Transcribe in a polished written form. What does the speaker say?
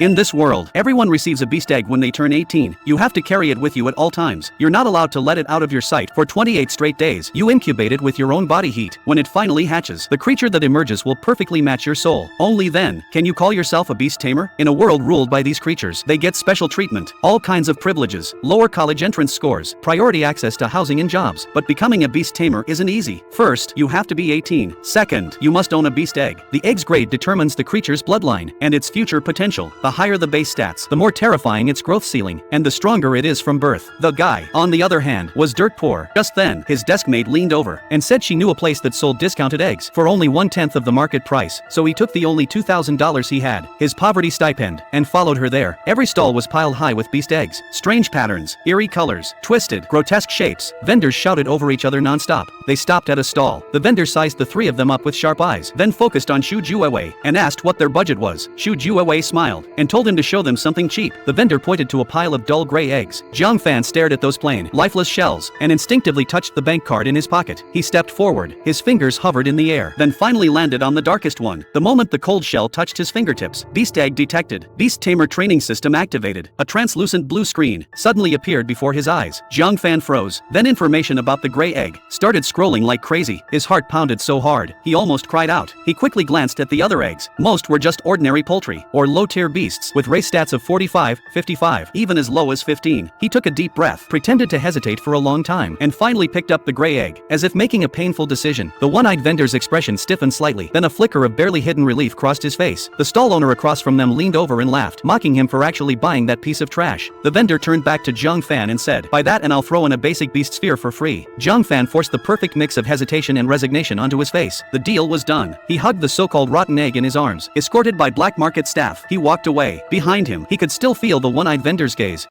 In this world, everyone receives a beast egg when they turn 18. You have to carry it with you at all times. You're not allowed to let it out of your sight for 28 straight days. You incubate it with your own body heat. When it finally hatches, the creature that emerges will perfectly match your soul. Only then can you call yourself a beast tamer. In a world ruled by these creatures, they get special treatment, all kinds of privileges, lower college entrance scores, priority access to housing and jobs. But becoming a beast tamer isn't easy. First, you have to be 18. Second, you must own a beast egg. The egg's grade determines the creature's bloodline and its future potential. The higher the base stats, the more terrifying its growth ceiling, and the stronger it is from birth. The guy, on the other hand, was dirt poor. Just then, his deskmate leaned over and said she knew a place that sold discounted eggs for only 1/10 of the market price, so he took the only $2,000 he had, his poverty stipend, and followed her there. Every stall was piled high with beast eggs. Strange patterns, eerie colors, twisted, grotesque shapes. Vendors shouted over each other non-stop. They stopped at a stall. The vendor sized the three of them up with sharp eyes, then focused on Shu Juewei and asked what their budget was. Shu Juewei smiled and told him to show them something cheap. The vendor pointed to a pile of dull gray eggs. Jiang Fan stared at those plain, lifeless shells and instinctively touched the bank card in his pocket. He stepped forward. His fingers hovered in the air, then finally landed on the darkest one. The moment the cold shell touched his fingertips, beast egg detected. Beast tamer training system activated. A translucent blue screen suddenly appeared before his eyes. Jiang Fan froze. Then information about the gray egg started scrolling like crazy. His heart pounded so hard, he almost cried out. He quickly glanced at the other eggs. Most were just ordinary poultry, or low-tier beasts, with race stats of 45, 55, even as low as 15. He took a deep breath, pretended to hesitate for a long time, and finally picked up the gray egg, as if making a painful decision. The one-eyed vendor's expression stiffened slightly, then a flicker of barely hidden relief crossed his face. The stall owner across from them leaned over and laughed, mocking him for actually buying that piece of trash. The vendor turned back to Jiang Fan and said, "Buy that and I'll throw in a basic beast sphere for free." Jiang Fan forced the perfect mix of hesitation and resignation onto his face. The deal was done. He hugged the so-called rotten egg in his arms. Escorted by black market staff, he walked away. Behind him, he could still feel the one-eyed vendor's gaze.